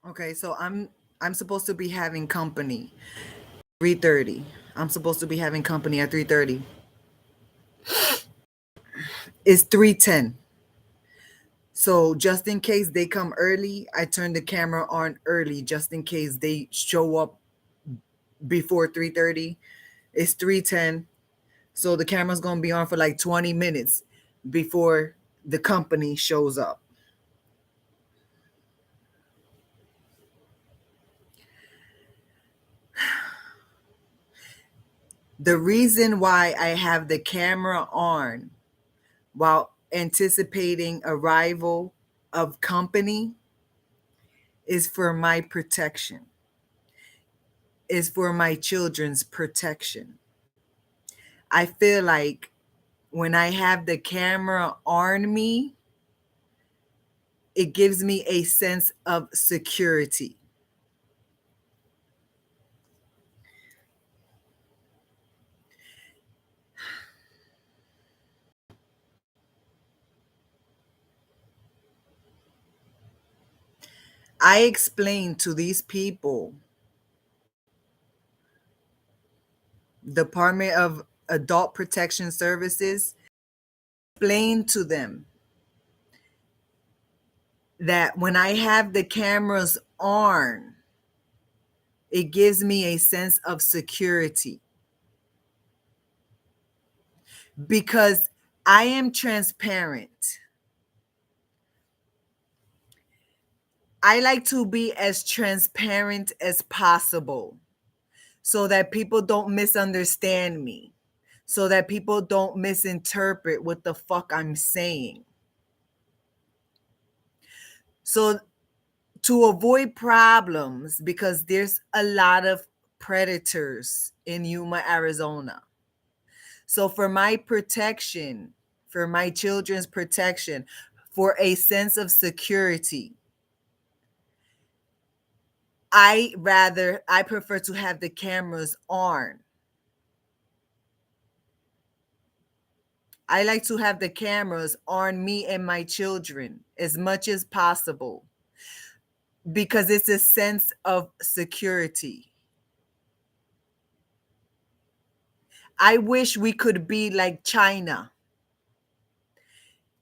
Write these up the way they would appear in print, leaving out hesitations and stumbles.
Okay, so I'm supposed to be having company 3:30. I'm supposed to be having company at 3:30. It's 3:10. So just in case they come early, I turn the camera on early just in case they show up before 3:30. It's 3:10. So the camera's going to be on for like 20 minutes before the company shows up. The reason why I have the camera on while anticipating arrival of company is for my protection, is for my children's protection. I feel like when I have the camera on me, it gives me a sense of security. I explain to these people, Department of Adult Protection Services, explain to them that when I have the cameras on, it gives me a sense of security because I am transparent. I like to be as transparent as possible so that people don't misunderstand me, so that people don't misinterpret what the fuck I'm saying. So, to avoid problems, because there's a lot of predators in Yuma, Arizona. So, for my protection, for my children's protection, for a sense of security, I prefer to have the cameras on. I like to have the cameras on me and my children as much as possible because it's a sense of security. I wish we could be like China.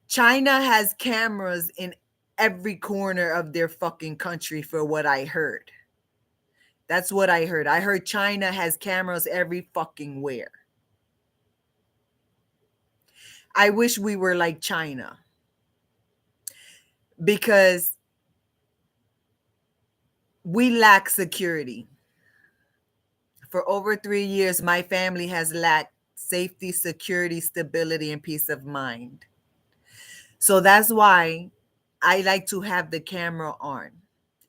China has cameras in every corner of their fucking country, for what I heard. That's what I heard. I heard China has cameras every fucking where. I wish we were like China because we lack security. For over 3 years, my family has lacked safety, security, stability, and peace of mind. So that's why I like to have the camera on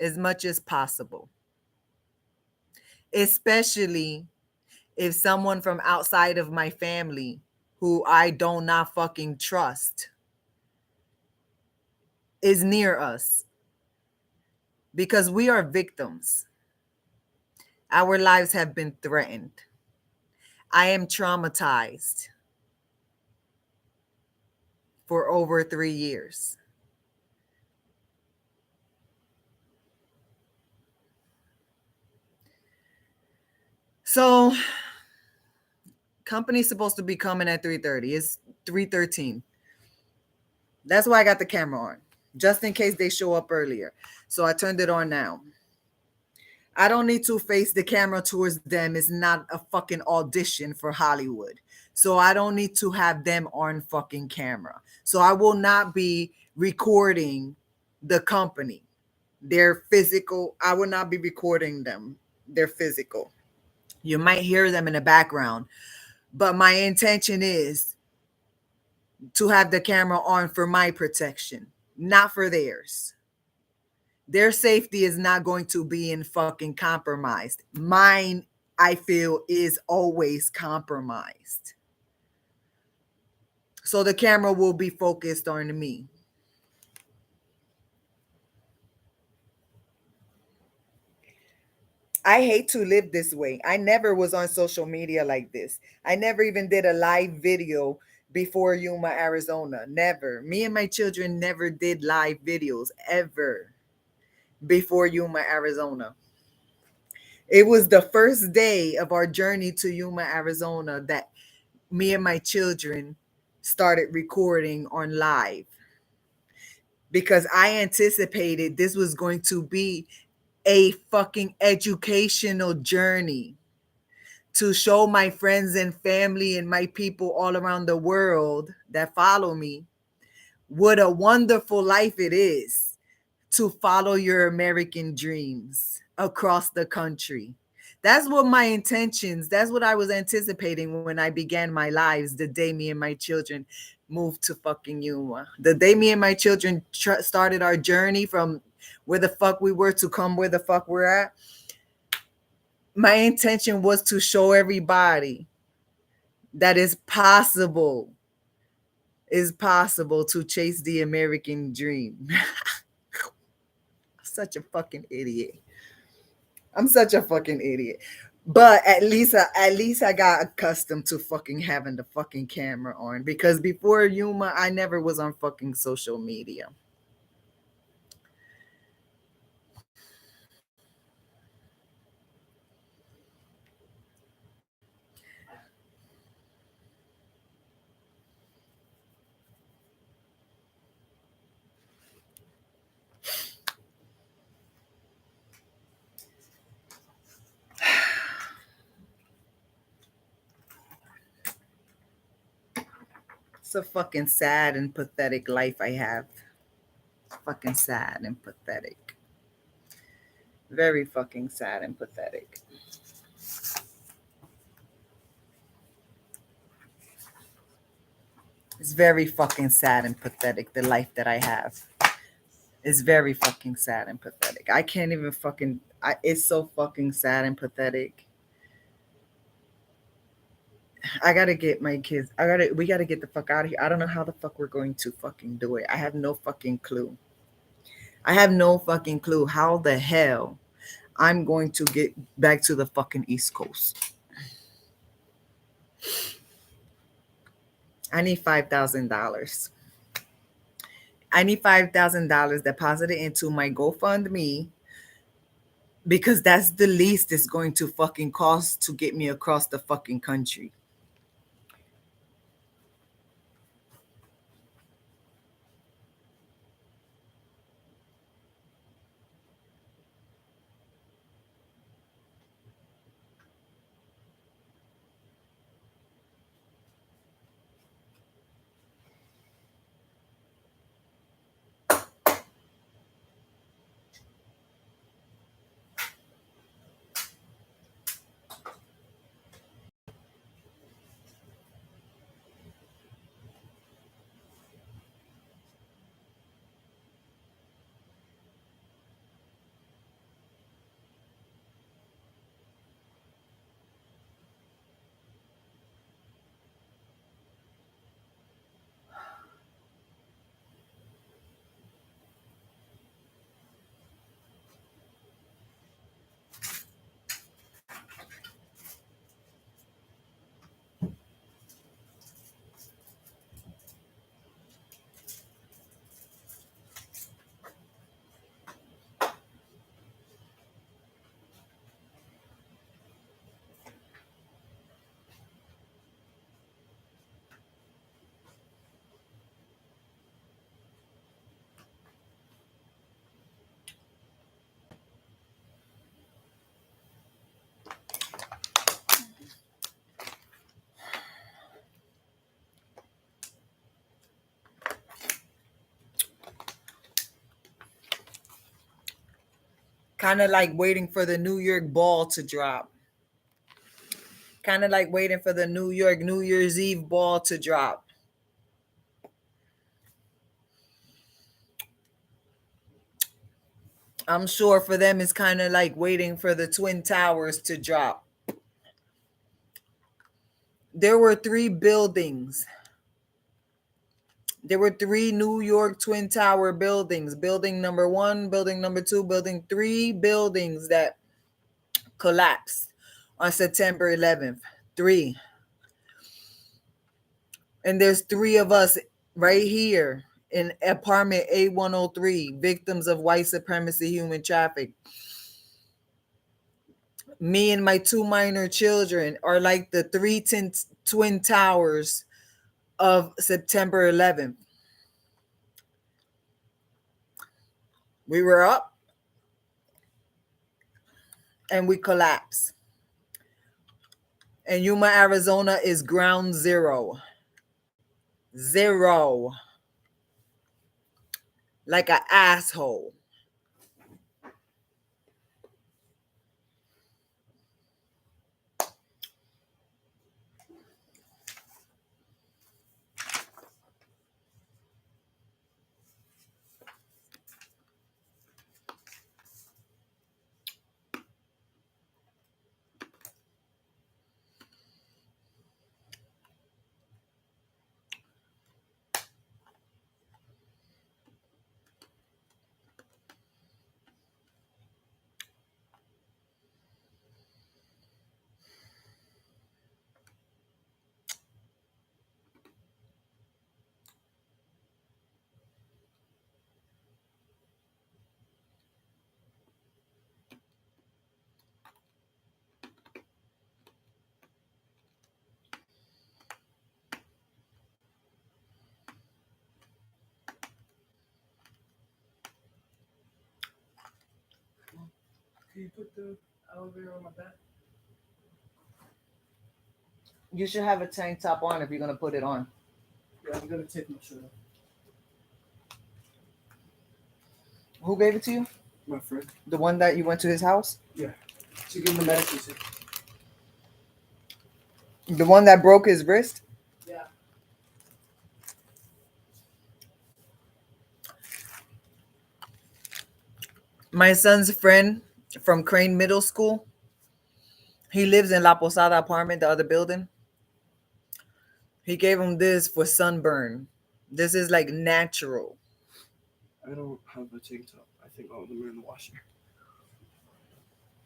as much as possible, especially if someone from outside of my family who I do not fucking trust is near us because we are victims. Our lives have been threatened. I am traumatized for over 3 years. So company's supposed to be coming at 3:30. It's 3:13. That's why I got the camera on, just in case they show up earlier. So I turned it on now. I don't need to face the camera towards them. It's not a fucking audition for Hollywood. So I don't need to have them on fucking camera. So I will not be recording the company. Their physical, I will not be recording them. They're physical. You might hear them in the background, but my intention is to have the camera on for my protection, not for theirs. Their safety is not going to be in fucking compromised. Mine, I feel, is always compromised. So the camera will be focused on me. I hate to live this way. I never was on social media like this. I never even did a live video before Yuma, Arizona. Never. Me and my children never did live videos ever. before Yuma, Arizona. It was the first day of our journey to Yuma, Arizona that me and my children started recording on live because I anticipated this was going to be a fucking educational journey to show my friends and family and my people all around the world that follow me what a wonderful life it is to follow your American dreams across the country. That's what my intentions, that's what I was anticipating when I began my lives the day me and my children moved to fucking Yuma. The day me and my children started our journey from where the fuck we were to come where the fuck we're at. My intention was to show everybody that is possible to chase the American dream. Such a fucking idiot. I'm such a fucking idiot. But at least I got accustomed to fucking having the fucking camera on because before Yuma, I never was on fucking social media. It's a fucking sad and pathetic life I have. Fucking sad and pathetic. Very fucking sad and pathetic. It's very fucking sad and pathetic, the life that I have. It's very fucking sad and pathetic. I can't even fucking. It's so fucking sad and pathetic. I gotta get my kids. We gotta get the fuck out of here. I don't know how the fuck we're going to fucking do it. I have no fucking clue. I have no fucking clue how the hell I'm going to get back to the fucking East Coast. I need $5,000. I need $5,000 deposited into my GoFundMe because that's the least it's going to fucking cost to get me across the fucking country. Kind of like waiting for the New York ball to drop. Kind of like waiting for the New York New Year's Eve ball to drop. I'm sure for them it's kind of like waiting for the Twin Towers to drop. There were three buildings. There were three New York Twin Tower buildings. Building number one, building number two, building three buildings that collapsed on September 11th. Three. And there's three of us right here in apartment A103, victims of white supremacy, human traffic. Me and my 2 minor children are like the twin towers of September 11th. We were up and we collapsed. And Yuma, Arizona is ground zero. Zero. Like an asshole. Can you put the elevator on my back? You should have a tank top on if you're going to put it on. Yeah, I'm gonna take my shirt off. Who gave it to you? My friend. The one that you went to his house? Yeah. To give him the medicine. The one that broke his wrist? Yeah. My son's friend from Crane Middle School. He lives in La Posada apartment, the other building. He gave him this for sunburn. This is like natural. I don't have a tank top. I think all of them are in the washer.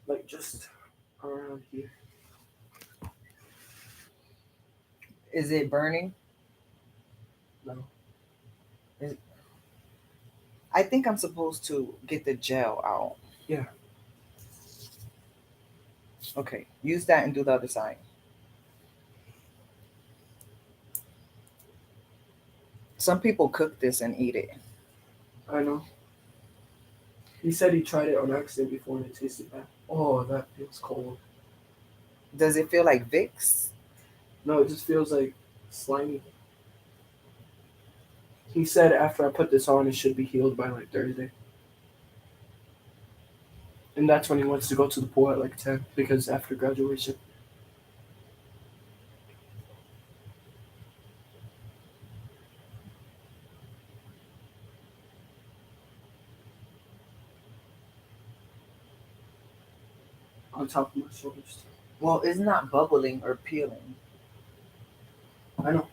Like just around here. Is it burning? No. I think I'm supposed to get the gel out. Yeah. Okay, use that and do the other side. Some people cook this and eat it. I know. He said he tried it on accident before and it tasted bad. Oh, that feels cold. Does it feel like Vicks? No, it just feels like slimy. He said after I put this on, it should be healed by like Thursday. And that's when he wants to go to the pool at like 10 because after graduation. On top of my shoulders. Well, it's not bubbling or peeling. I know.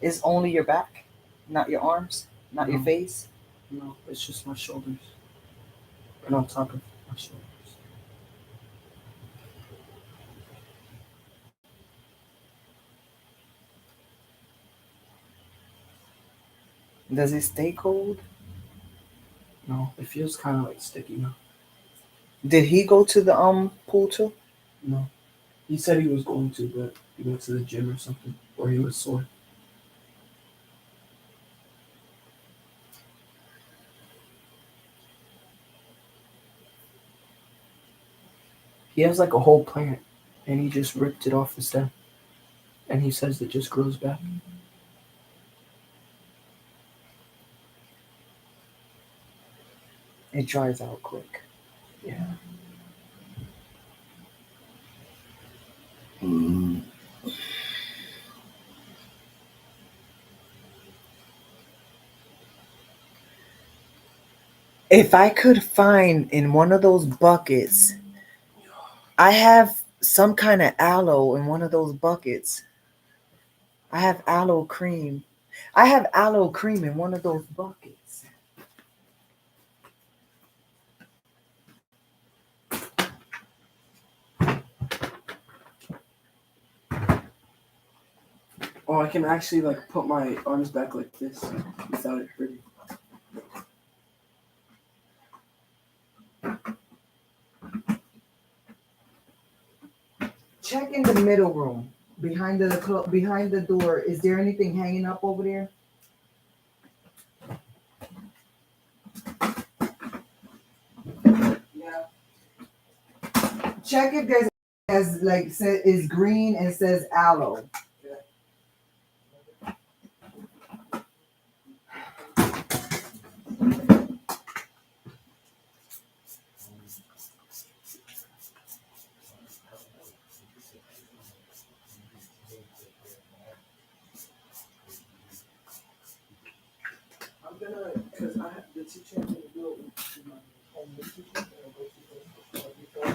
It's only your back, not your arms, not your No. face. No, it's just my shoulders. And on top of my shoulders. Does it stay cold? No, it feels kind of like sticky now. Did he go to the pool too? No. He said he was going to, but he went to the gym or something. Or he was sore. He has like a whole plant. And he just ripped it off the stem. And he says it just grows back. It dries out quick. Yeah. If I could find in one of those buckets, I have some kind of aloe in one of those buckets. I have aloe cream. I have aloe cream in one of those buckets. Oh, I can actually like put my arms back like this without it hurting. Check in the middle room behind the door. Is there anything hanging up over there? Yeah. Check if there's as like is green and says aloe. I'm gonna, because I have the teacher I'm gonna do it with my home teacher, and I'll go to the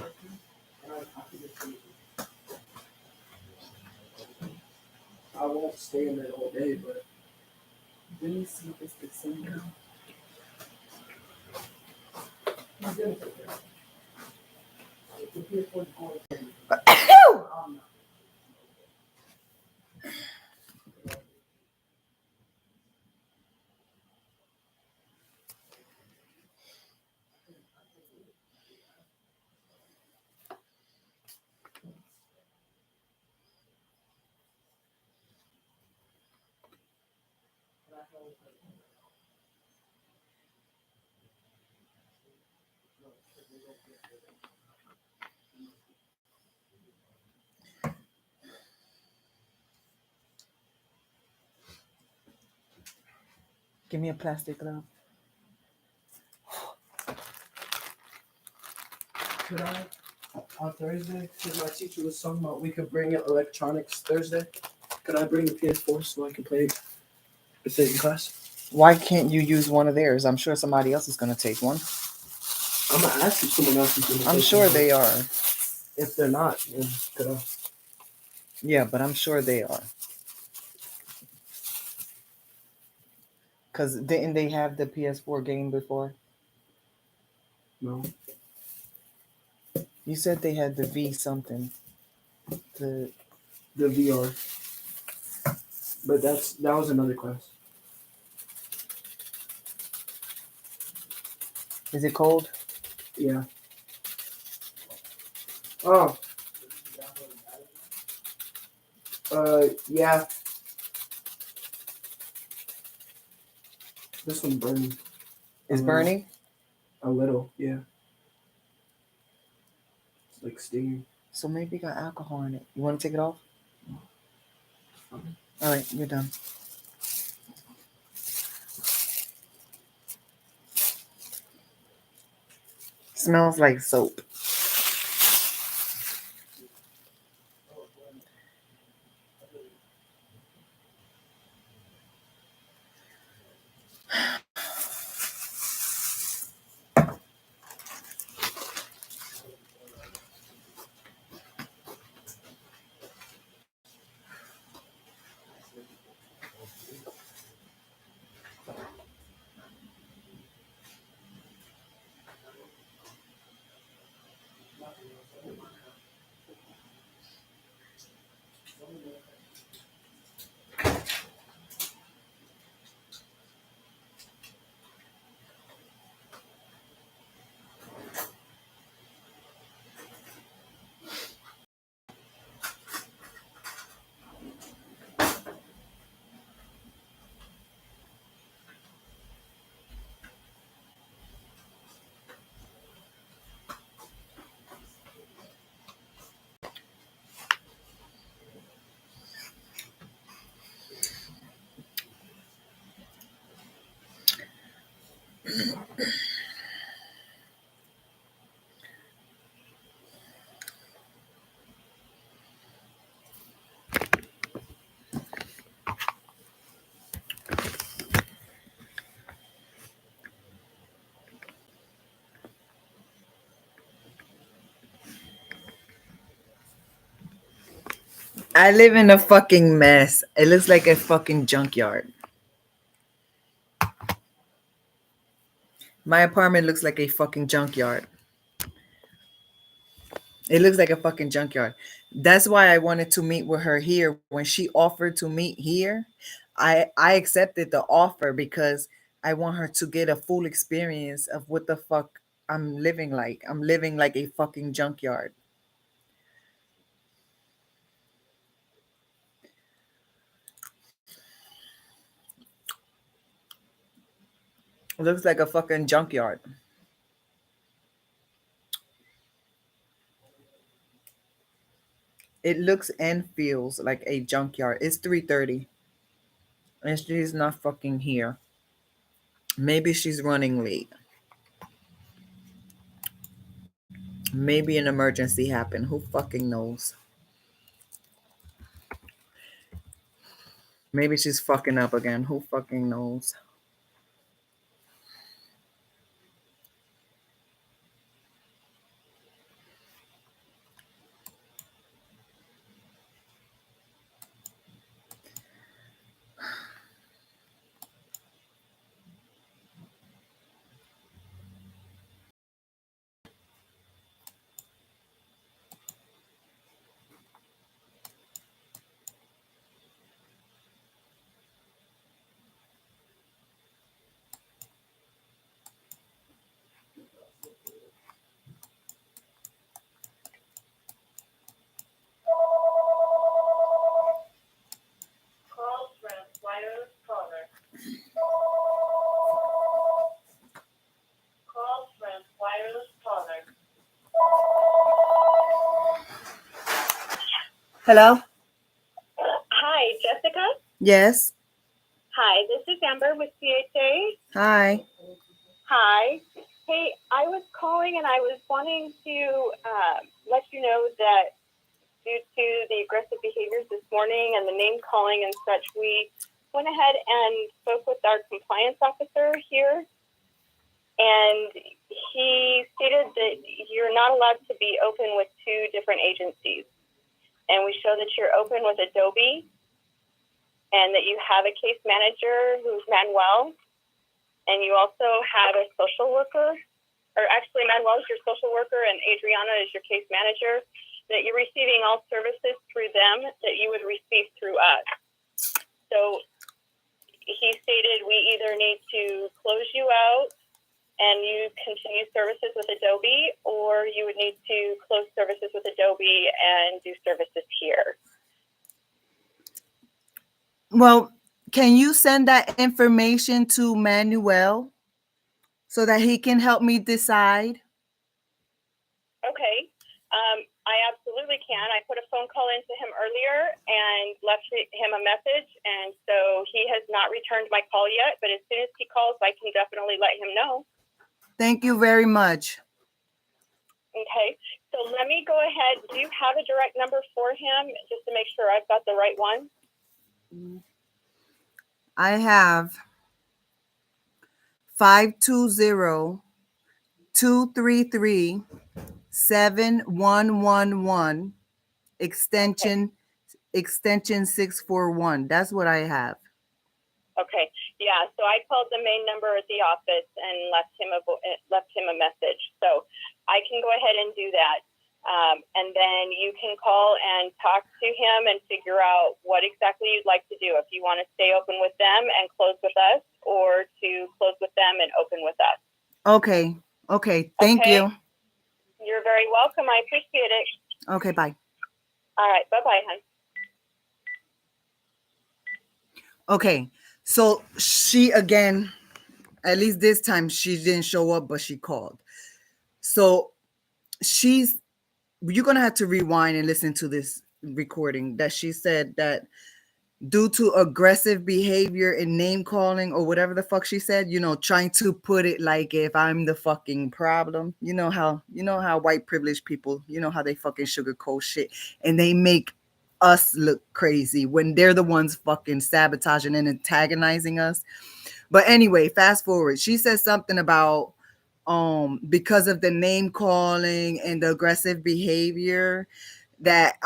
and I can just do it. I won't stay in there all day, but Let me see if it's the same color. he's gonna take care of it. It's here for the corner. Give me a plastic glove. Could I, on Thursday, because my teacher was talking about we could bring in electronics Thursday, could I bring the PS4 so I can play with it in class? Why can't you use one of theirs? I'm sure somebody else is going to take one. I'm gonna ask if someone else is gonna I'm take sure one. they are. If they're not, then could I? Yeah, but I'm sure they are. Because didn't they have the PS4 game before? No. You said they had the V something. The The VR. But that was another class. Is it cold? Yeah. Oh. Yeah. This one's burning. Is burning? A little, yeah. It's like stinging. So maybe it got alcohol in it. You want to take it off? All right, you're done. Smells like soap. I live in a fucking mess. It looks like a fucking junkyard. My apartment looks like a fucking junkyard. It looks like a fucking junkyard. That's why I wanted to meet with her here. When she offered to meet here, I accepted the offer because I want her to get a full experience of what the fuck I'm living like. I'm living like a fucking junkyard. It looks like a fucking junkyard. It looks and feels like a junkyard. It's 3:30 and she's not fucking here. Maybe she's running late. Maybe an emergency happened. Who fucking knows? Maybe she's fucking up again. Who fucking knows? Call from wireless caller. Call from wireless caller. Hello? Hi, Jessica. Yes. Hi, this is Amber with CHA. Hi. Hi. Hey, I was calling and I was wanting to let you know that due to the aggressive behaviors this morning and the name calling and such, we went ahead and spoke with our compliance officer here. And he stated that you're not allowed to be open with two different agencies. And we show that you're open with Adobe and that you have a case manager who's Manuel. And you also have a social worker, or actually Manuel is your social worker and Adriana is your case manager, that you're receiving all services through them that you would receive through us. So he stated we either need to close you out and you continue services with Adobe, or you would need to close services with Adobe and do services here. Well, can you send that information to Manuel so that he can help me decide? Okay. I absolutely can. I put a phone call into him earlier and left him a message, and so he has not returned my call yet, but as soon as he calls, I can definitely let him know. Thank you very much. Okay. So let me go ahead. Do you have a direct number for him just to make sure I've got the right one? I have 520-233-7111 extension 641. That's what I have. Okay. Yeah. So I called the main number at the office and left him a message. So I can go ahead and do that. And then you can call and talk to him and figure out what exactly you'd like to do. If you want to stay open with them and close with us, or to close with them and open with us. Okay. Thank Okay. you. You're very welcome. I appreciate it. Okay, bye. All right. Bye-bye, hon. Okay. So she, again, at least this time she didn't show up, but she called. So you're going to have to rewind and listen to this recording that she said that due to aggressive behavior and name calling or whatever the fuck she said, trying to put it like if I'm the fucking problem. You know how white privileged people, how they fucking sugarcoat shit and they make us look crazy when they're the ones fucking sabotaging and antagonizing us. But anyway, fast forward. She says something about because of the name calling and the aggressive behavior that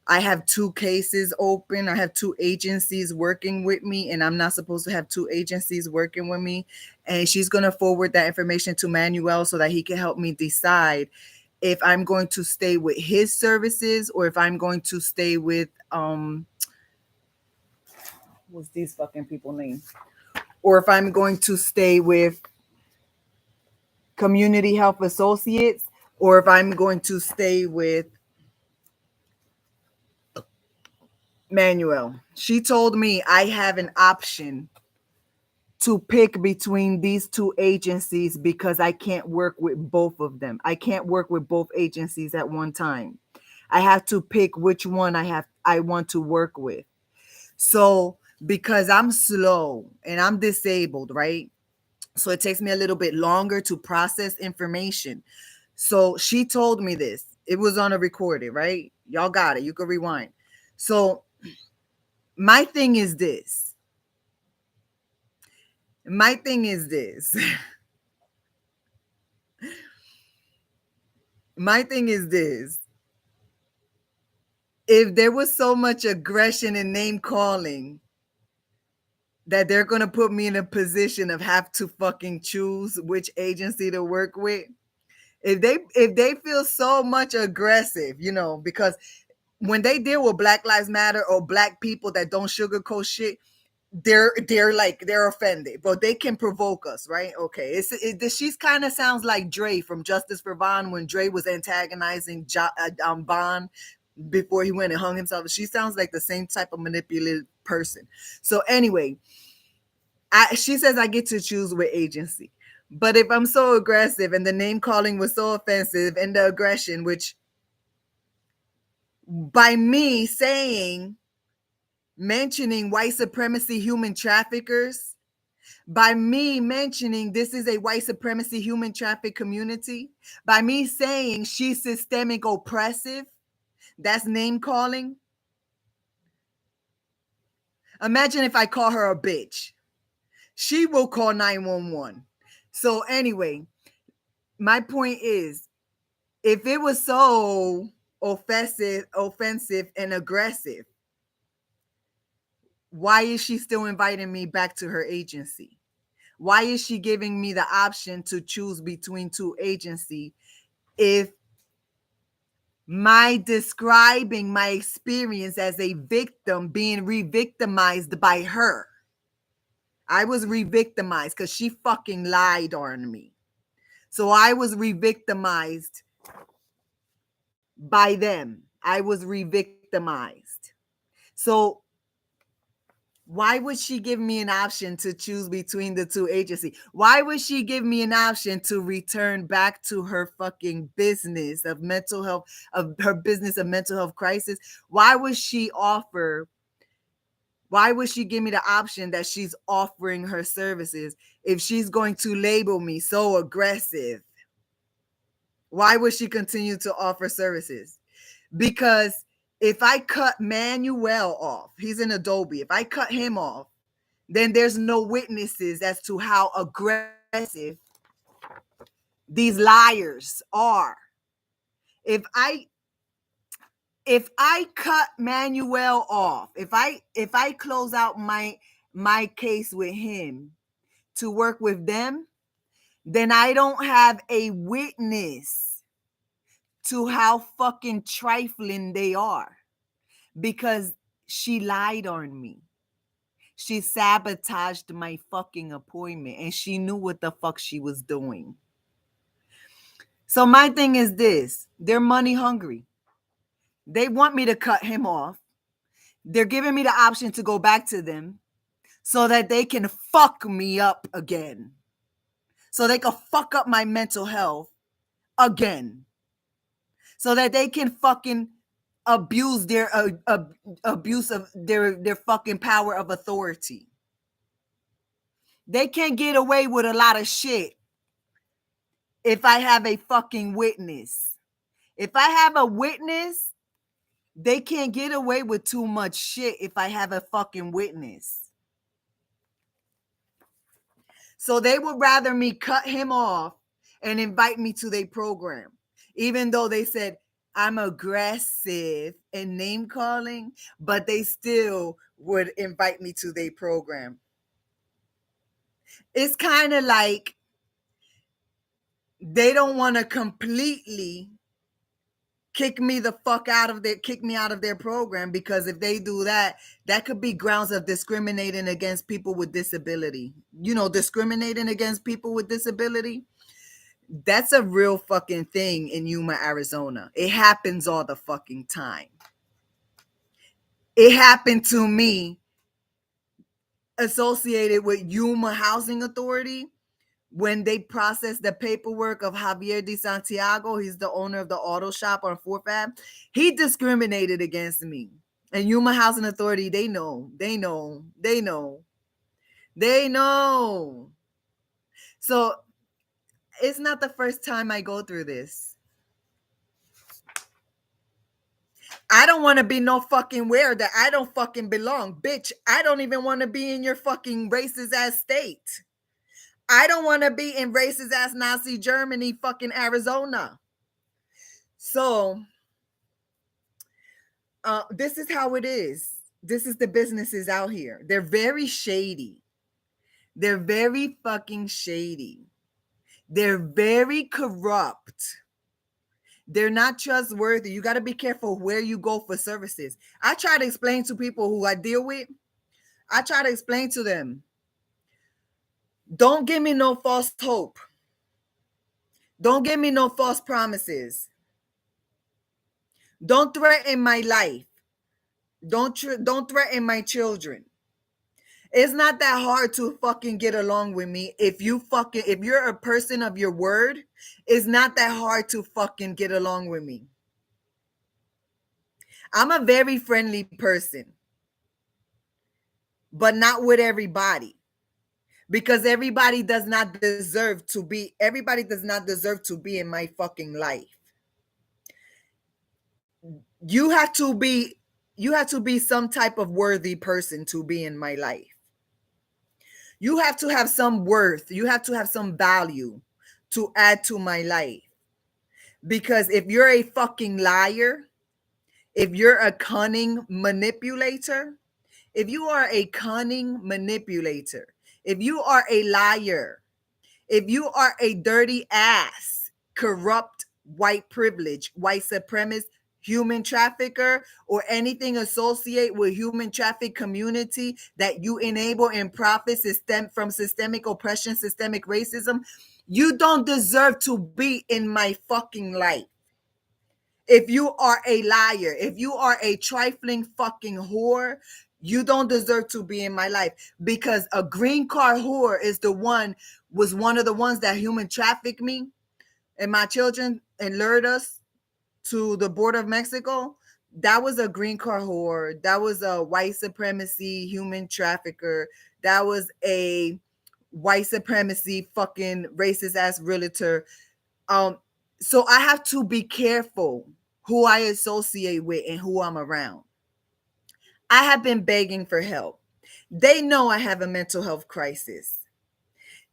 I have 2 cases open. I have 2 agencies working with me, and I'm not supposed to have 2 agencies working with me. And she's going to forward that information to Manuel so that he can help me decide if I'm going to stay with his services or if I'm going to stay with what's these fucking people names? Or if I'm going to stay with Community Health Associates, or if I'm going to stay with Manuel. She told me I have an option to pick between these 2 agencies because I can't work with both of them. I can't work with both agencies at one time. I have to pick which one I want to work with. So because I'm slow and I'm disabled, right? So it takes me a little bit longer to process information. So she told me this. It was on a recording, right? Y'all got it. You can rewind. So my thing is this. My thing is this. My thing is this. If there was so much aggression and name calling that they're going to put me in a position of have to fucking choose which agency to work with, if they feel so much aggressive, because when they deal with Black Lives Matter or Black people that don't sugarcoat shit, they're offended, but they can provoke us, right? Okay, she's kind of sounds like Dre from Justice for Vaughn when Dre was antagonizing Vaughn before he went and hung himself. She sounds like the same type of manipulative person. So anyway, she says I get to choose what agency. But if I'm so aggressive and the name calling was so offensive and the aggression, which by me mentioning white supremacy human traffickers, by me mentioning this is a white supremacy human traffic community, by me saying she's systemic oppressive, that's name calling. Imagine if I call her a bitch. She will call 911. So anyway, my point is, if it was so offensive and aggressive, why is she still inviting me back to her agency? Why is she giving me the option to choose between 2 agencies if my describing my experience as a victim being re-victimized by her? I was re-victimized because she fucking lied on me. So I was re-victimized by them. I was re-victimized. So why would she give me an option to choose between the 2 agencies? Why would she give me an option to return back to her fucking business of mental health, of her business of mental health crisis? Why would she give me the option that she's offering her services if she's going to label me so aggressive? Why would she continue to offer services? Because if I cut Manuel off, he's in Adobe. If I cut him off, then there's no witnesses as to how aggressive these liars are. If I cut Manuel off, if I close out my case with him to work with them, then I don't have a witness to how fucking trifling they are, because she lied on me. She sabotaged my fucking appointment and she knew what the fuck she was doing. So my thing is this, they're money hungry. They want me to cut him off. They're giving me the option to go back to them so that they can fuck me up again. So they can fuck up my mental health again. So that they can fucking abuse their abuse of their fucking power of authority. They can't get away with a lot of shit if I have a fucking witness. If I have a witness, they can't get away with too much shit if I have a fucking witness. So they would rather me cut him off and invite me to their program, even though they said I'm aggressive and name calling, but they still would invite me to their program. It's kind of like they don't want to completely kick me out of their program, because if they do that, that could be grounds of discriminating against people with disability. Discriminating against people with disability. That's a real fucking thing in Yuma, Arizona. It happens all the fucking time. It happened to me associated with Yuma Housing Authority. When they processed the paperwork of Javier De Santiago, he's the owner of the auto shop on 4th Ave. He discriminated against me. And Yuma Housing Authority, they know. So it's not the first time I go through this. I don't want to be no fucking where that I don't fucking belong. Bitch, I don't even want to be in your fucking racist ass state. I don't want to be in racist ass Nazi Germany, fucking Arizona. So, this is how it is. This is the businesses out here. They're very shady. They're very fucking shady. They're very corrupt. They're not trustworthy. You got to be careful where you go for services. I try to explain to people who I deal with. I try to explain to them, don't give me no false hope. Don't give me no false promises. Don't threaten my life. Don't threaten my children. It's not that hard to fucking get along with me. If you're a person of your word, it's not that hard to fucking get along with me. I'm a very friendly person, but not with everybody. Because everybody does not deserve to be in my fucking life. You have to be some type of worthy person to be in my life. You have to have some worth. You have to have some value to add to my life. Because if you're a fucking liar, if you're a cunning manipulator, if you are a liar, if you are a dirty ass, corrupt, white privilege, white supremacist, human trafficker, or anything associated with human traffic community that you enable and profit from systemic oppression, systemic racism, you don't deserve to be in my fucking life. If you are a liar, if you are a trifling fucking whore, you don't deserve to be in my life, because a green card whore was one of the ones that human trafficked me and my children and lured us to the border of Mexico. That was a green card whore. That was a white supremacy human trafficker. That was a white supremacy fucking racist ass realtor. So I have to be careful who I associate with and who I'm around. I have been begging for help. They know I have a mental health crisis.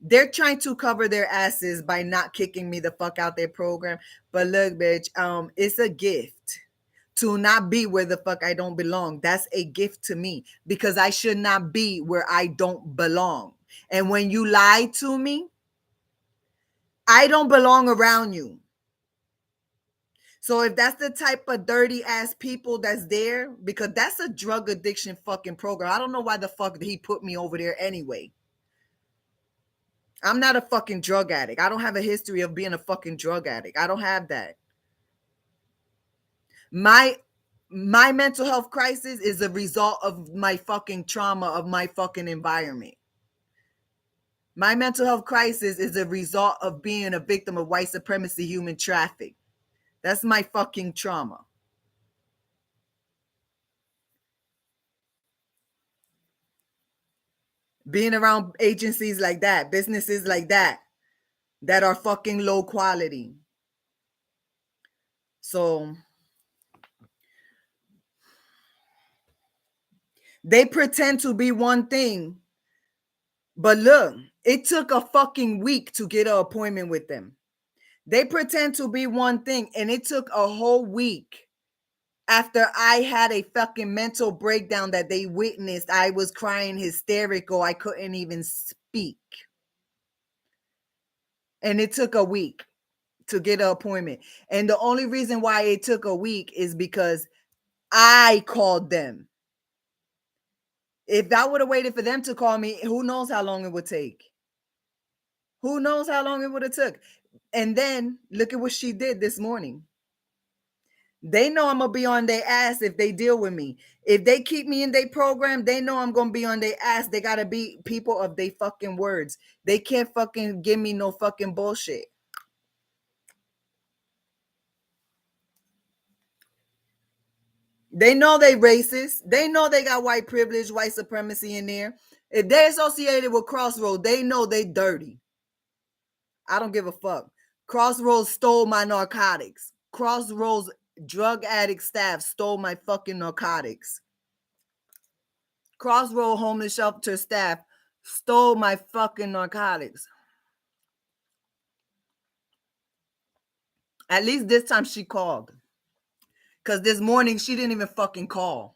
They're trying to cover their asses by not kicking me the fuck out their program. But look, bitch, it's a gift to not be where the fuck I don't belong. That's a gift to me, because I should not be where I don't belong. And when you lie to me, I don't belong around you. So if that's the type of dirty ass people that's there, because that's a drug addiction fucking program. I don't know why the fuck he put me over there anyway. I'm not a fucking drug addict. I don't have a history of being a fucking drug addict. I don't have that. My mental health crisis is a result of my fucking trauma of my fucking environment. My mental health crisis is a result of being a victim of white supremacy, human traffic. That's my fucking trauma. being around agencies like that, businesses like that are fucking low quality. So they pretend to be one thing, but look, it took a fucking week to get an appointment with them. They pretend to be one thing, and it took a whole week after I had a fucking mental breakdown that they witnessed. I was crying hysterical. I couldn't even speak. And it took a week to get an appointment. And the only reason why it took a week is because I called them. If I would have waited for them to call me, who knows how long it would take? Who knows how long it would have took? And then look at what she did this morning. They know I'm gonna be on their ass if they deal with me. If they keep me in their program, they know I'm gonna be on their ass. They gotta be people of their fucking words. They can't fucking give me no fucking bullshit. They know they racist. They know they got white privilege, white supremacy in there. If they associated with Crossroads, they know they dirty. I don't give a fuck. Crossroads stole my narcotics. Crossroads drug addict staff stole my fucking narcotics. Crossroad homeless shelter staff stole my fucking narcotics. At least this time she called. Because this morning she didn't even fucking call.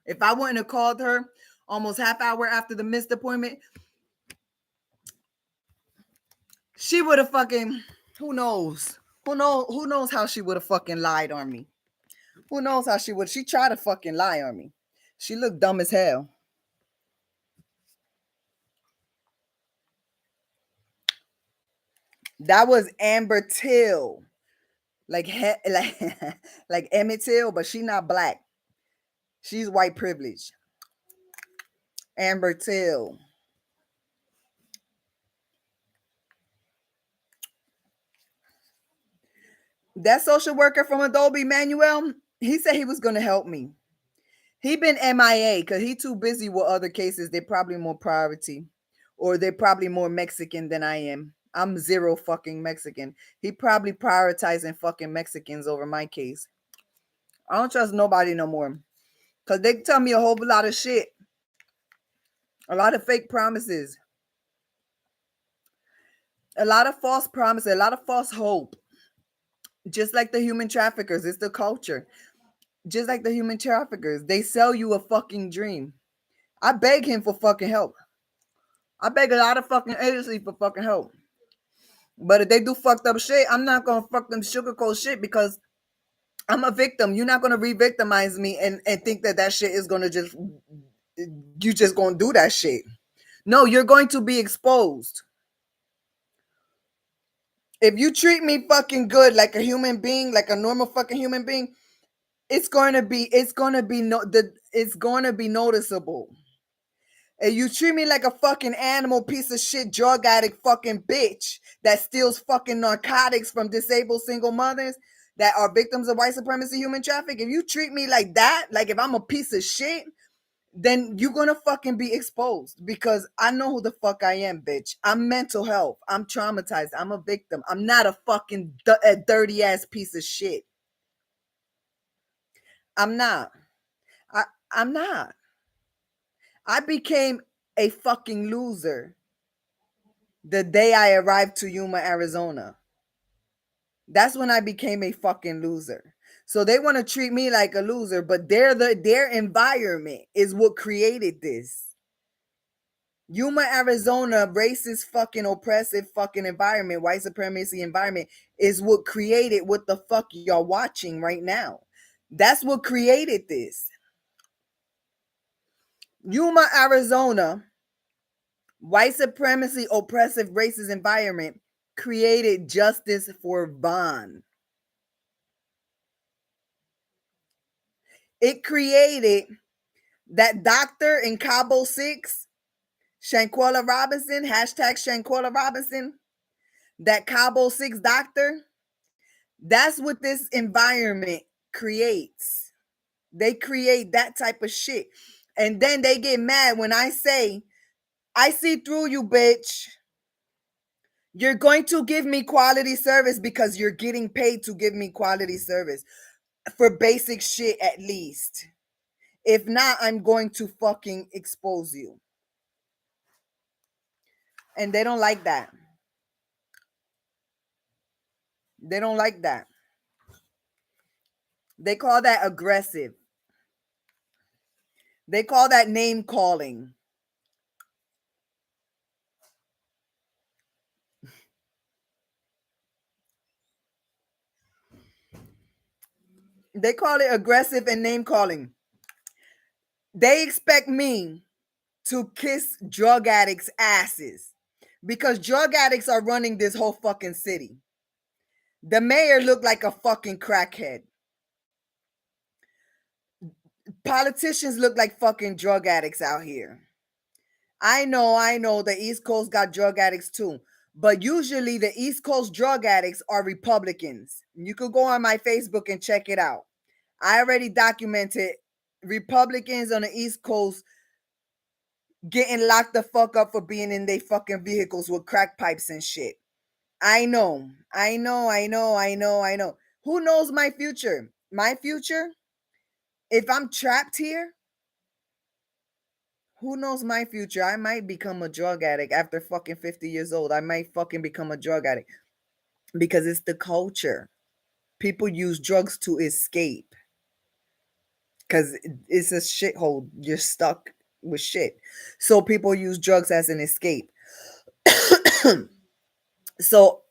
If I wouldn't have called her almost half hour after the missed appointment, she would have fucking, who knows? Who knows how she would have fucking lied on me? Who knows how she would? She tried to fucking lie on me. She looked dumb as hell. That was Amber Till. Like Emmett Till, but she not black. She's white privilege. Amber Till. That social worker from Adobe, Manuel, he said he was going to help me. He been MIA because he too busy with other cases. They're probably more priority, or they're probably more Mexican than I am. I'm zero fucking Mexican. He probably prioritizing fucking Mexicans over my case. I don't trust nobody no more because they tell me a whole lot of shit. A lot of fake promises. A lot of false promises. A lot of false hope. Just like the human traffickers. It's the culture. Just like the human traffickers. They sell you a fucking dream. I beg him for fucking help. I beg a lot of fucking agencies for fucking help. But if they do fucked up shit, I'm not going to fuck them sugarcoat shit because I'm a victim. You're not going to re-victimize me and think that shit is going to just, you just going to do that shit. No, you're going to be exposed. If you treat me fucking good like a human being, like a normal fucking human being, it's going to be noticeable. And you treat me like a fucking animal piece of shit, drug addict fucking bitch that steals fucking narcotics from disabled single mothers that are victims of white supremacy, human trafficking. If you treat me like that, like if I'm a piece of shit, then you're gonna fucking be exposed because I know who the fuck I am, bitch. I'm mental health. I'm traumatized. I'm a victim. I'm not a fucking dirty ass piece of shit. I'm not. I'm not. I became a fucking loser the day I arrived to Yuma, Arizona. That's when I became a fucking loser. So they want to treat me like a loser, but their environment is what created this. Yuma, Arizona, racist fucking oppressive fucking environment, white supremacy environment is what created what the fuck y'all watching right now. That's what created this. Yuma, Arizona, white supremacy, oppressive, racist environment created justice for Vaughn. It created that doctor in Cabo 6, Shanquella Robinson, hashtag Shanquella Robinson, that Cabo 6 doctor. That's what this environment creates. They create that type of shit. And then they get mad when I say I see through you, bitch. You're going to give me quality service because you're getting paid to give me quality service for basic shit at least. If not, I'm going to fucking expose you. And they don't like that. They don't like that. They call that aggressive. They call that name calling. They call it aggressive and name calling. They expect me to kiss drug addicts' asses because drug addicts are running this whole fucking city. The mayor looked like a fucking crackhead. Politicians look like fucking drug addicts out here. I know, the East Coast got drug addicts too. But usually the East Coast drug addicts are Republicans. You could go on my Facebook and check it out. I already documented Republicans on the East Coast getting locked the fuck up for being in their fucking vehicles with crack pipes and shit. I know. Who knows my future? My future? If I'm trapped here, who knows my future? I might become a drug addict after fucking 50 years old. I might fucking become a drug addict because it's the culture. People use drugs to escape because it's a shithole. You're stuck with shit. So people use drugs as an escape. So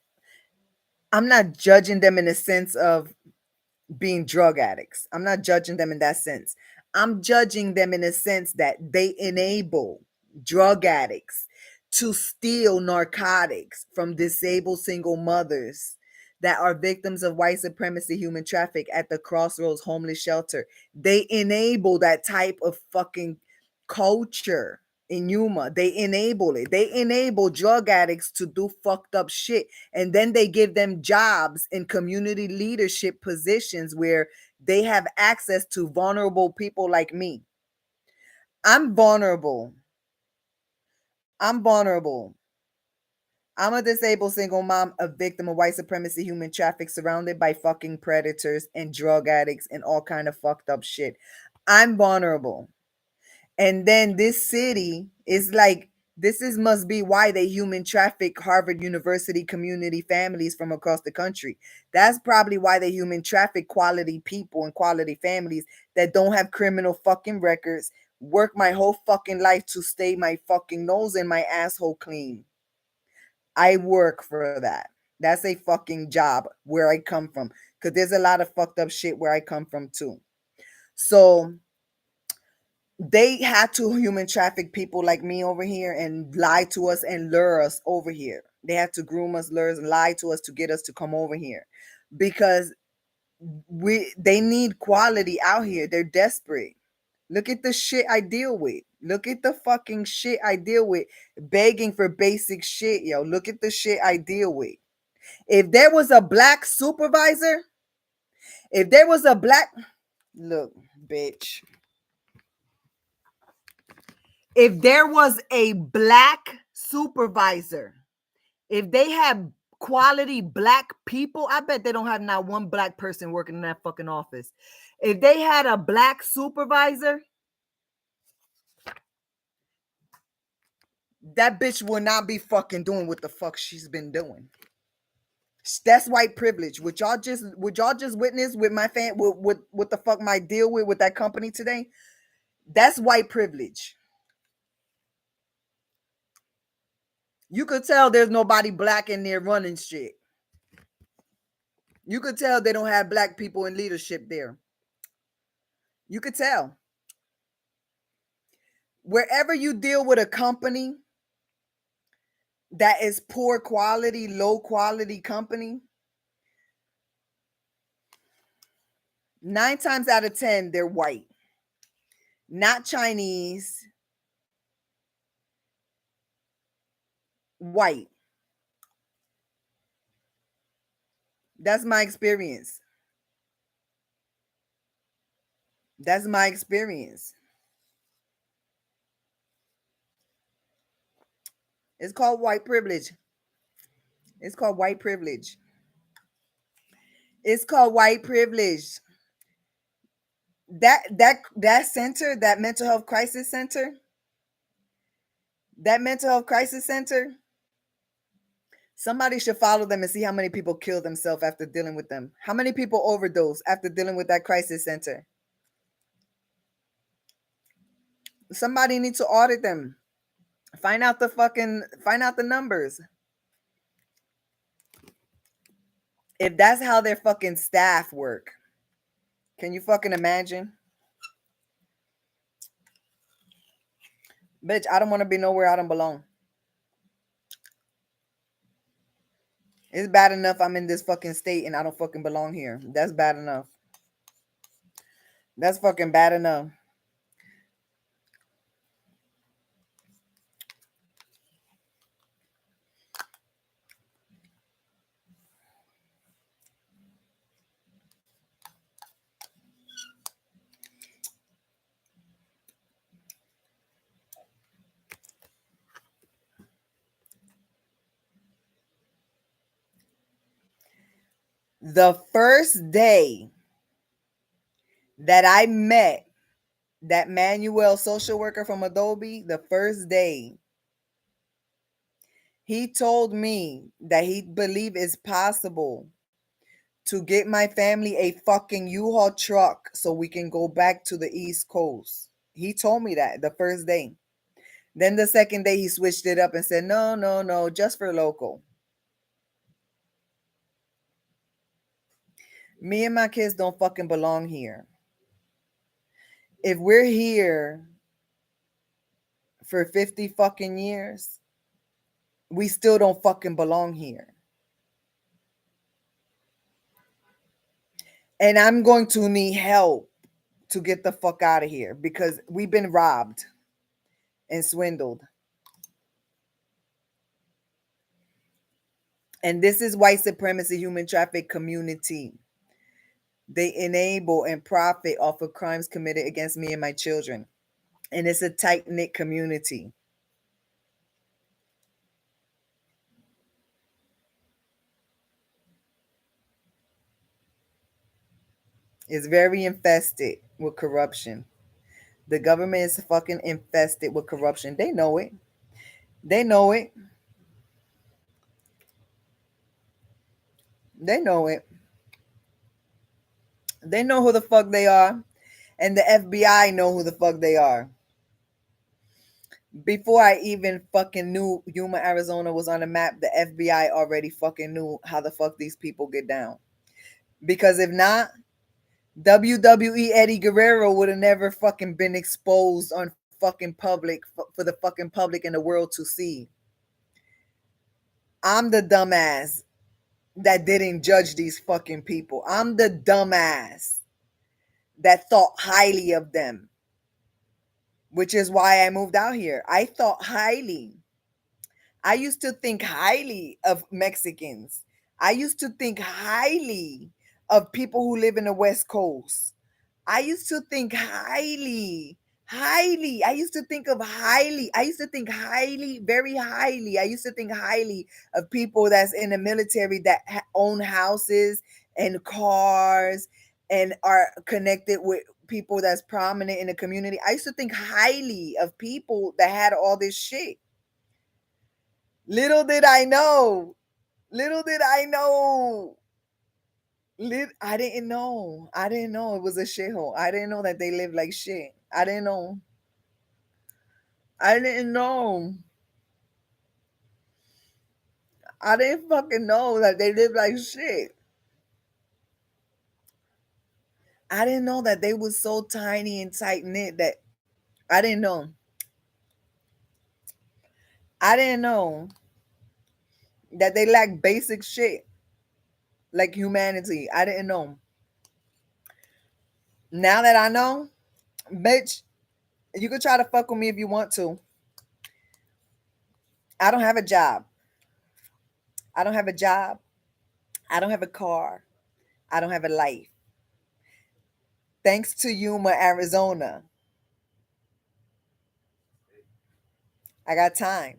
I'm not judging them in the sense of being drug addicts. I'm not judging them in that sense. I'm judging them in a sense that they enable drug addicts to steal narcotics from disabled single mothers that are victims of white supremacy human traffic at the Crossroads homeless shelter. They enable that type of fucking culture in Yuma. They enable it. They enable drug addicts to do fucked up shit. And then they give them jobs in community leadership positions where they have access to vulnerable people like me. I'm vulnerable. I'm vulnerable. I'm a disabled single mom, a victim of white supremacy, human traffic, surrounded by fucking predators and drug addicts and all kind of fucked up shit. I'm vulnerable. And then this city is like, this is must be why they human traffic Harvard University community families from across the country. That's probably why they human traffic quality people and quality families that don't have criminal fucking records, work my whole fucking life to stay my fucking nose and my asshole clean. I work for that. That's a fucking job where I come from. Because there's a lot of fucked up shit where I come from too. So they had to human traffic people like me over here and lie to us and lure us over here. They had to groom us, lure us, and lie to us to get us to come over here. Because they need quality out here. They're desperate. Look at the shit I deal with. Look at the fucking shit I deal with. Begging for basic shit, yo. Look at the shit I deal with. If there was a black supervisor, if there was a black, look, bitch. If there was a black supervisor, if they have quality black people, I bet they don't have not one black person working in that fucking office. If they had a black supervisor, that bitch will not be fucking doing what the fuck she's been doing. That's white privilege. Would y'all just witness with my fan with what the fuck my deal with that company today? That's white privilege. You could tell there's nobody black in there running shit. You could tell they don't have black people in leadership there. You could tell. Wherever you deal with a company that is poor quality, low quality company, 9 times out of 10, they're white. Not Chinese. White. That's my experience. That's my experience. It's called white privilege. It's called white privilege. It's called white privilege. That center, that mental health crisis center, that mental health crisis center, somebody should follow them and see how many people kill themselves after dealing with them. How many people overdose after dealing with that crisis center? Somebody needs to audit them. Find out the numbers. If that's how their fucking staff work, can you fucking imagine? Bitch, I don't want to be nowhere I don't belong. It's bad enough I'm in this fucking state and I don't fucking belong here. That's bad enough. That's fucking bad enough. The first day that I met that Manuel social worker from Adobe, the first day, he told me that he believed it's possible to get my family a fucking U-Haul truck so we can go back to the East Coast. He told me that the first day. Then the second day he switched it up and said, no, no, no, just for local. Me and my kids don't fucking belong here. If we're here for 50 fucking years, we still don't fucking belong here. And I'm going to need help to get the fuck out of here because we've been robbed and swindled. And this is white supremacy, human traffic community. They enable and profit off of crimes committed against me and my children. And it's a tight-knit community. It's very infested with corruption. The government is fucking infested with corruption. They know it. They know it. They know it. They know who the fuck they are. And the FBI know who the fuck they are. Before I even fucking knew Yuma, Arizona was on the map, the FBI already fucking knew how the fuck these people get down. Because if not, WWE Eddie Guerrero would have never fucking been exposed on fucking public for the fucking public and the world to see. I'm the dumbass that didn't judge these fucking people. I'm the dumbass that thought highly of them, which is why I moved out here. I thought highly. I used to think highly of Mexicans. I used to think highly of people who live in the West Coast. I used to think highly. I used to think of highly. I used to think highly, very highly. I used to think highly of people that's in the military that own houses and cars and are connected with people that's prominent in the community. I used to think highly of people that had all this shit. Little did I know. I didn't know. I didn't know it was a shithole. I didn't know that they lived like shit. I didn't know. I didn't fucking know that they lived like shit. I didn't know that they was so tiny and tight knit that I didn't know. I didn't know that they lack basic shit like humanity. I didn't know. Now that I know, bitch, you can try to fuck with me if you want to. I don't have a job. I don't have a job. I don't have a car. I don't have a life. Thanks to Yuma, Arizona, I got time.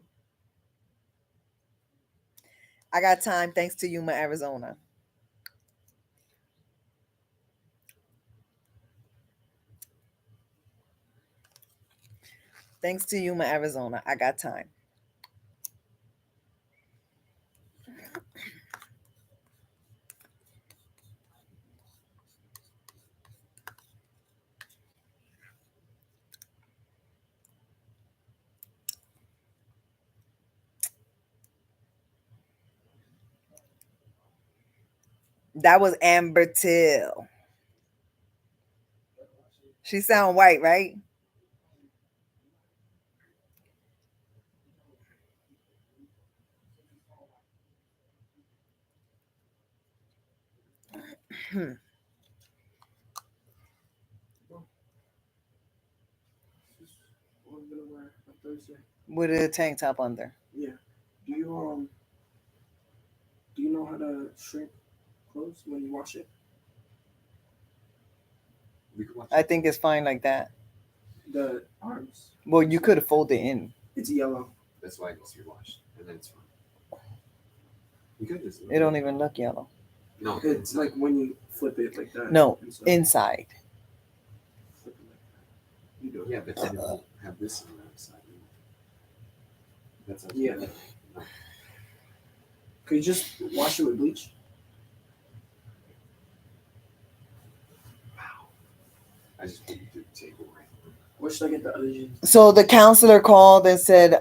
I got time thanks to Yuma, Arizona. Thanks to Yuma, Arizona. I got time. That was Amber Till. She sound white, right? What I'm gonna wear on Thursday. With a tank top under. Yeah. Do you know how to shrink clothes when you wash it? We could watch I it. think it's fine like that. The arms. Well, you could fold it in. It's yellow. That's why it needs to be washed, and then it's fine. You could just. It don't even look yellow. No, It's like when you flip it like that. No, and stuff. inside. Flip it like that. You do it. Yeah, but then it won't have this on the outside. That's Yeah. No. Could you just wash it with bleach? I just put it through the table right. Or should I get the other jeans? So the counselor called and said,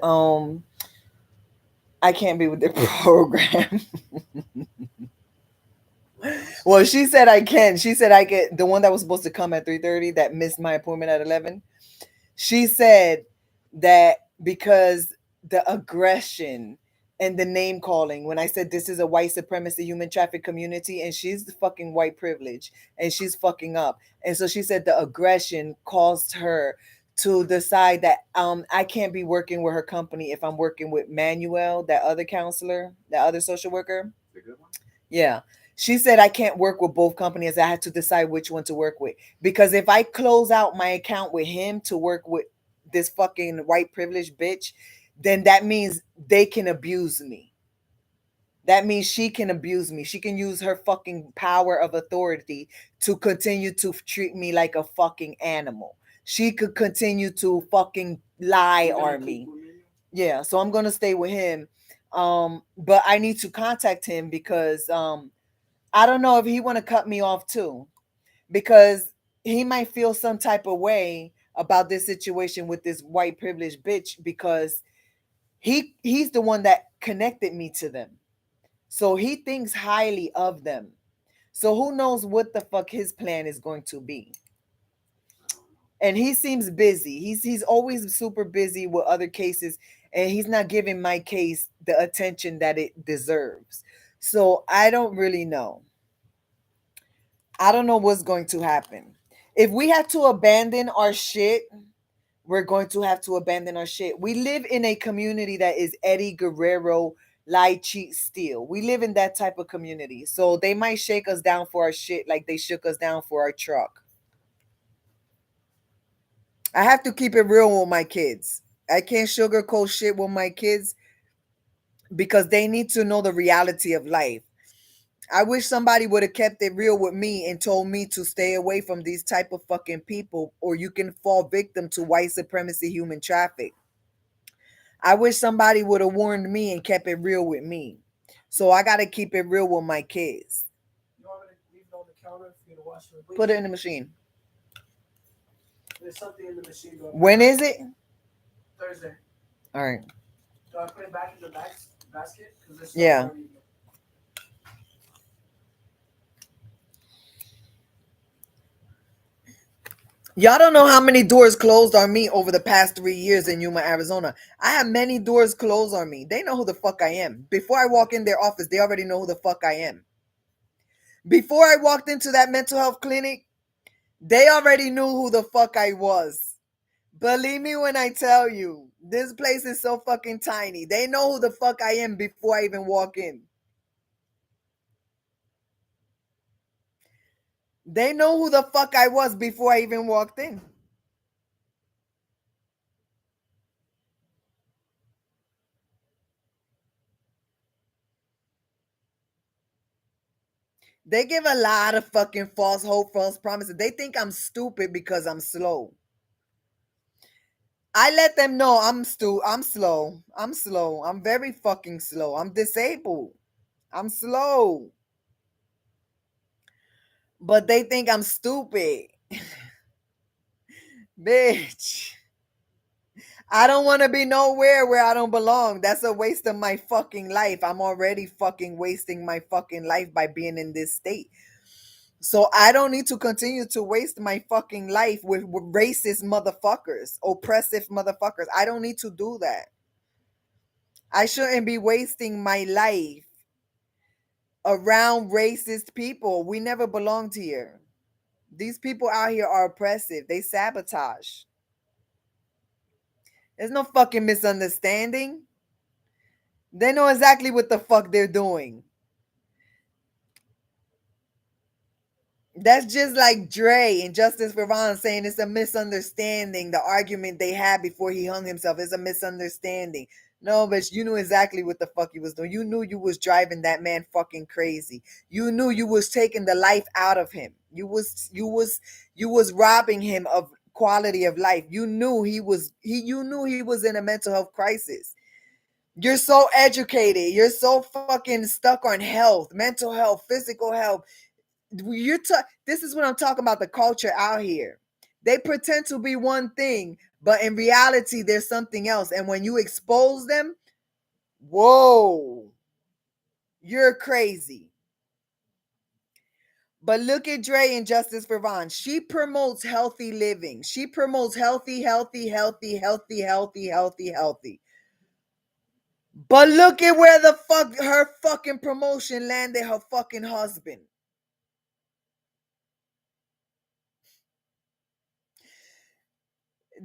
I can't be with the program. Well, she said I can. She said I get the one that was supposed to come at 3:30 that missed my appointment at 11. She said that because the aggression and the name calling, when I said this is a white supremacy human traffic community and she's the fucking white privilege and she's fucking up. And so she said the aggression caused her to decide that I can't be working with her company if I'm working with Manuel, that other counselor, that other social worker. The good one. Yeah. She said I can't work with both companies. I had to decide which one to work with. Because if I close out my account with him to work with this fucking white privileged bitch, then that means they can abuse me. That means she can abuse me. She can use her fucking power of authority to continue to treat me like a fucking animal. She could continue to fucking lie You gonna on keep me. with me? Yeah, so I'm gonna stay with him. But I need to contact him because I don't know if he want to cut me off too, because he might feel some type of way about this situation with this white privileged bitch because he's the one that connected me to them. So he thinks highly of them. So who knows what the fuck his plan is going to be. And he seems busy. He's always super busy with other cases and he's not giving my case the attention that it deserves. So I don't really know. I don't know what's going to happen. If we have to abandon our shit, we're going to have to abandon our shit. We live in a community that is Eddie Guerrero, lie, cheat, steal. We live in that type of community. So they might shake us down for our shit like they shook us down for our truck. I have to keep it real with my kids. I can't sugarcoat shit with my kids because they need to know the reality of life. I wish somebody would have kept it real with me and told me to stay away from these type of fucking people or you can fall victim to white supremacy human traffic. I wish somebody would have warned me and kept it real with me. So I got to keep it real with my kids. You want me to leave it on the counter for you to wash it with bleach? Put it in the machine. There's something in the machine. When is it? Thursday. All right. Do I put it back in the basket? 'Cause there's Yeah. something already- Y'all don't know how many doors closed on me over the past 3 years in Yuma, Arizona. I have many doors closed on me. They know who the fuck I am. Before I walk in their office, they already know who the fuck I am. Before I walked into that mental health clinic, they already knew who the fuck I was. Believe me when I tell you, this place is so fucking tiny. They know who the fuck I am before I even walk in. They know who the fuck I was before I even walked in. They give a lot of fucking false hope, false promises. They think I'm stupid because I'm slow. I let them know I'm slow. I'm slow. I'm very fucking slow. I'm disabled. I'm slow. But they think I'm stupid. Bitch. I don't want to be nowhere where I don't belong. That's a waste of my fucking life. I'm already fucking wasting my fucking life by being in this state. So I don't need to continue to waste my fucking life with racist motherfuckers, oppressive motherfuckers. I don't need to do that. I shouldn't be wasting my life around racist people. We never belonged here. These people out here are oppressive. They sabotage. There's no fucking misunderstanding. They know exactly what the fuck they're doing. That's just like Dre and Justice for Ron saying it's a misunderstanding. The argument they had before he hung himself is a misunderstanding. No, but you knew exactly what the fuck you was doing. You knew you was driving that man fucking crazy. You knew you was taking the life out of him. You was robbing him of quality of life. You knew he was in a mental health crisis. You're so educated. You're so fucking stuck on health, mental health, physical health. This is what I'm talking about, the culture out here. They pretend to be one thing, but in reality there's something else. And when you expose them, whoa, you're crazy. But look at Dre and Justice for Vaughn. She promotes healthy living. She promotes healthy. But look at where the fuck her fucking promotion landed her fucking husband.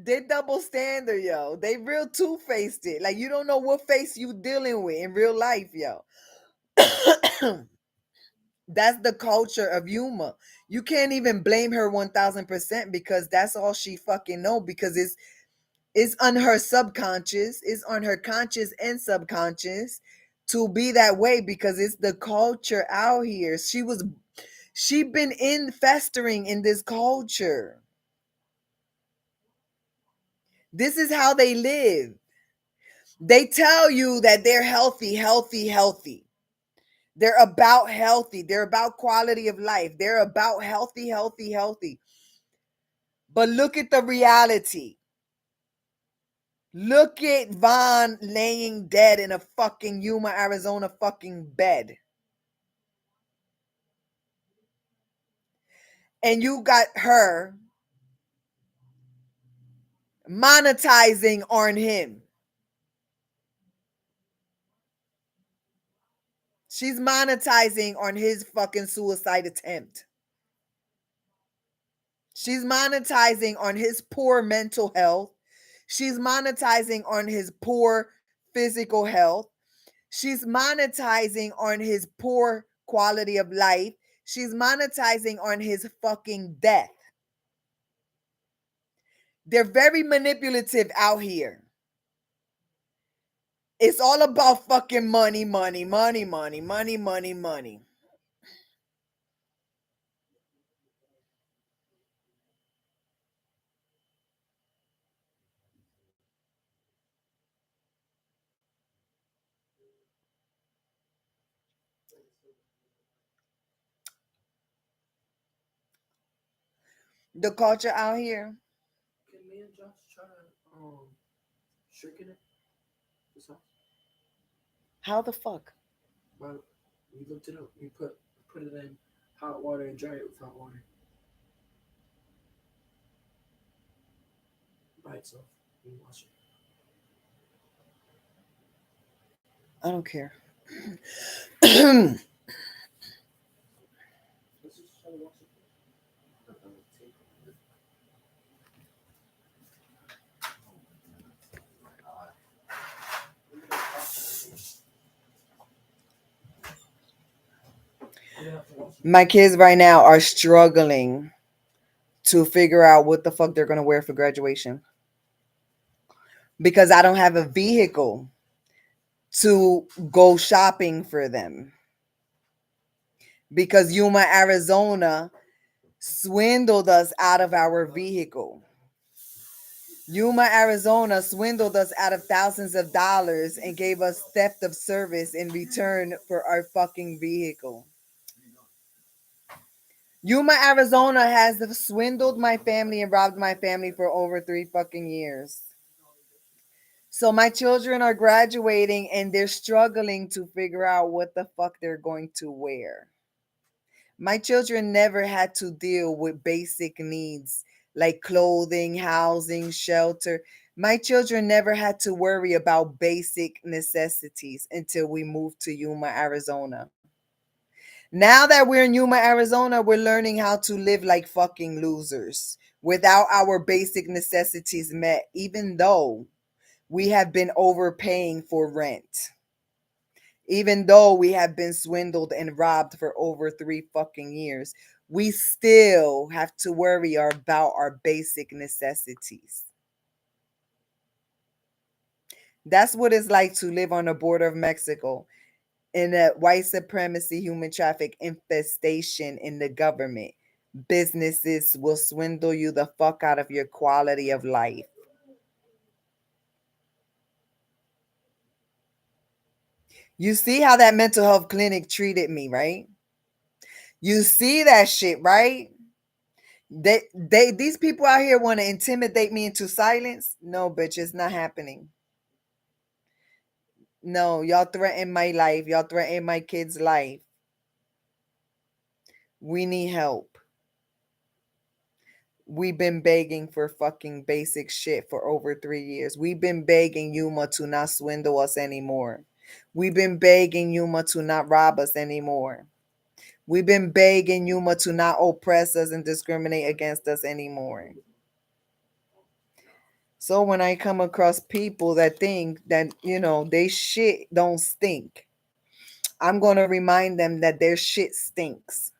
They double standard, yo. They real two-faced it. Like, you don't know what face you dealing with in real life, yo. That's the culture of Yuma. You can't even blame her 1000% because that's all she fucking know, because it's on her subconscious, it's on her conscious and subconscious to be that way, because it's the culture out here. She been festering in this culture. This is how they live. They tell you that they're healthy. They're about healthy. They're about quality of life. They're about healthy. But look at the reality. Look at Vaughn laying dead in a fucking Yuma, Arizona fucking bed. And you got her monetizing on him. She's monetizing on his fucking suicide attempt. She's monetizing on his poor mental health. She's monetizing on his poor physical health. She's monetizing on his poor quality of life. She's monetizing on his fucking death. They're very manipulative out here. It's all about fucking money. The culture out here. Can me and Josh try to shrinking it? This house? How the fuck? Well, we looked it up. We put it in hot water and dry it with hot water. By itself. You wash it. I don't care. Let's just try to wash it. My kids right now are struggling to figure out what the fuck they're going to wear for graduation, because I don't have a vehicle to go shopping for them. because Yuma, Arizona swindled us out of our vehicle. Yuma, Arizona swindled us out of thousands of dollars and gave us theft of service in return for our fucking vehicle. Yuma, Arizona has swindled my family and robbed my family for over 3 fucking years. So my children are graduating and they're struggling to figure out what the fuck they're going to wear. My children never had to deal with basic needs like clothing, housing, shelter. My children never had to worry about basic necessities until we moved to Yuma, Arizona. Now that we're in Yuma, Arizona, we're learning how to live like fucking losers without our basic necessities met, even though we have been overpaying for rent. Even though we have been swindled and robbed for over 3 fucking years, we still have to worry about our basic necessities. That's what it's like to live on the border of Mexico in a white supremacy, human traffic infestation in the government. Businesses will swindle you the fuck out of your quality of life. You see how that mental health clinic treated me, right? You see that shit, right? These people out here want to intimidate me into silence. No, bitch, it's not happening. No, y'all threaten my life. Y'all threaten my kid's life. We need help. We've been begging for fucking basic shit for over 3 years. We've been begging Yuma to not swindle us anymore. We've been begging Yuma to not rob us anymore. We've been begging Yuma to not oppress us and discriminate against us anymore. So when I come across people that think that, they shit don't stink, I'm going to remind them that their shit stinks.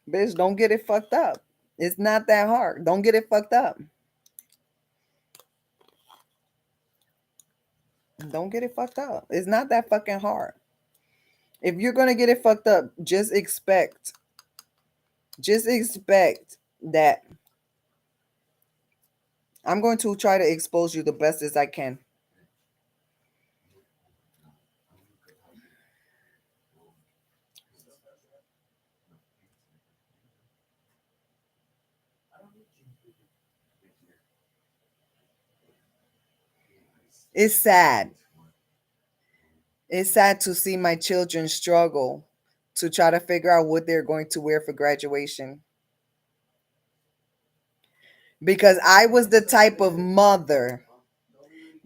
Bitch, don't get it fucked up. It's not that hard. Don't get it fucked up. Don't get it fucked up. It's not that fucking hard. If you're going to get it fucked up, just expect that I'm going to try to expose you the best as I can. It's sad. It's sad to see my children struggle to try to figure out what they're going to wear for graduation. Because I was the type of mother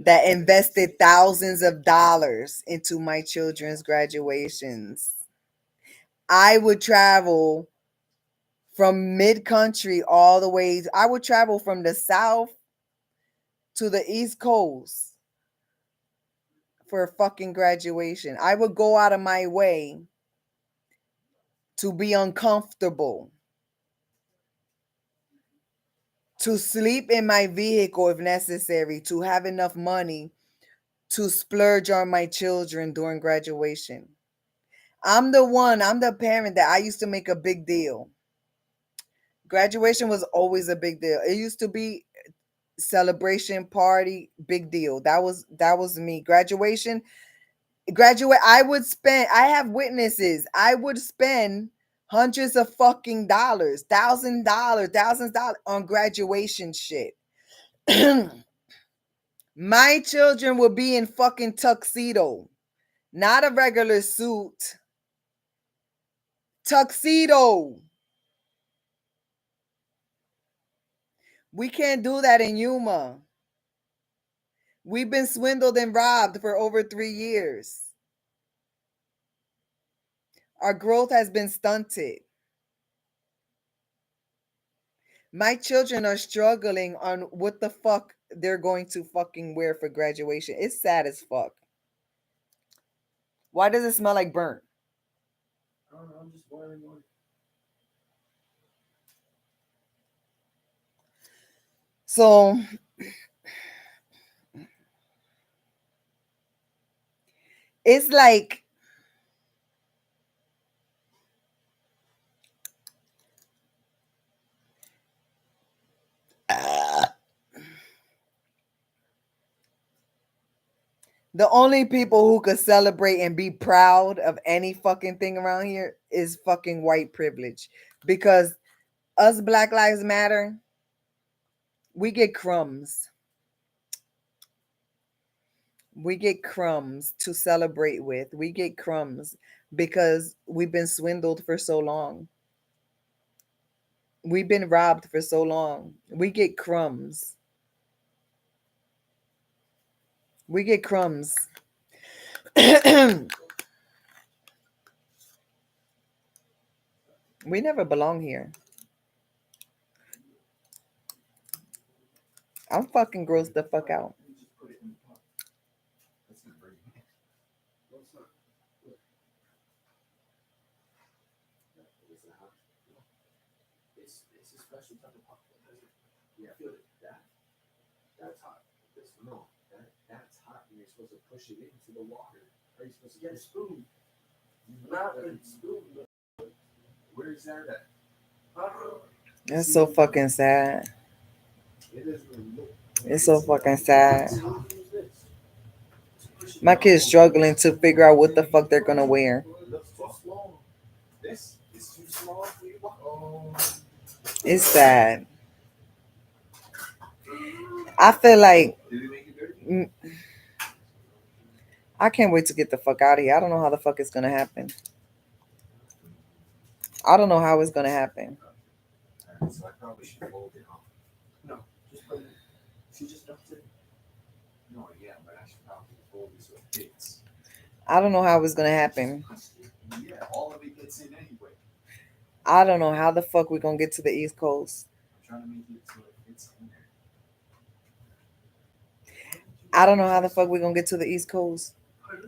that invested thousands of dollars into my children's graduations. I would travel from mid-country all the way. I would travel from the South to the East Coast for a fucking graduation. I would go out of my way to be uncomfortable, to sleep in my vehicle if necessary, to have enough money to splurge on my children during graduation. I'm the parent that I used to make a big deal. Graduation was always a big deal. It used to be celebration, party, big deal. That was me. Graduate. I have witnesses. I would spend hundreds of fucking dollars, thousands of dollars on graduation shit. My children will be in fucking tuxedo, not a regular suit. Tuxedo. We can't do that in Yuma. We've been swindled and robbed for over 3 years. Our growth has been stunted. My children are struggling on what the fuck they're going to fucking wear for graduation. It's sad as fuck. Why does it smell like burnt? I don't know, I'm just boiling water. So it's like the only people who could celebrate and be proud of any fucking thing around here is fucking white privilege. Because us Black Lives Matter, we get crumbs. We get crumbs to celebrate with. We get crumbs because we've been swindled for so long. We've been robbed for so long. We get crumbs. We get crumbs. We never belong here. I'm fucking grossed the fuck out. You just put it in the pot. That's not very good. No, it's not. Look. Is it hot? It's a special type of popcorn. Yeah. Feel it. That's hot. This one. No, that's hot and you're supposed to push it into the water. How are you supposed to Get a push spoon. it? Not a spoon. Where's that at? That's so fucking sad. It doesn't even look. It's so fucking sad. Use this. Push it My down. kid's struggling to figure out what the fuck they're gonna wear. It looks too small. This is too small for you. Oh. It's sad. I feel like Did it make it dirty? I can't wait to get the fuck out of here. I don't know how the fuck it's gonna happen. I don't know how it's gonna happen. Alright, so I probably should fold it off. No, just put it. She just dumped it. No, yeah, but I should probably fold it so it fits. I don't know how it's gonna happen. Yeah, all of it gets in anyway. I don't know how the fuck we're gonna get to the East Coast. I'm trying to make it so it fits in there. I don't know how the fuck we're gonna get to the East Coast.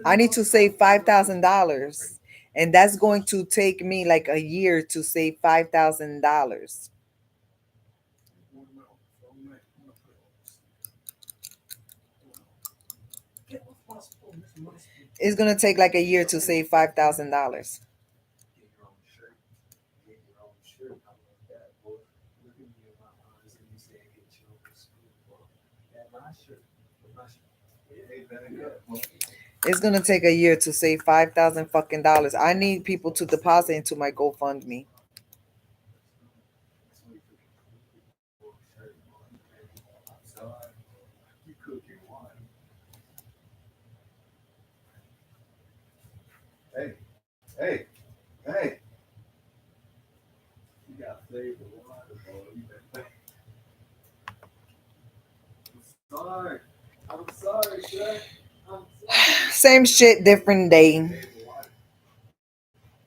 I need to save $5,000, and that's going to take me like a year to save $5,000. Get off my spoon. This is my spoon. It's gonna take like a year to save $5,000. Get your own shirt. Get your own shirt. How about that, boy? Look at me in my eyes and you say get your own school, boy. That my shirt. My shirt. Hey, better get, boy. It's gonna take a year to save $5,000 fucking. I need people to deposit into my GoFundMe. Outside, you cooking wine. Hey, hey, hey. You got flavor water, boy. You better. I'm sorry, sir. I'm sorry. Same shit, different day. Flavor water.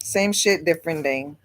Same shit, different day.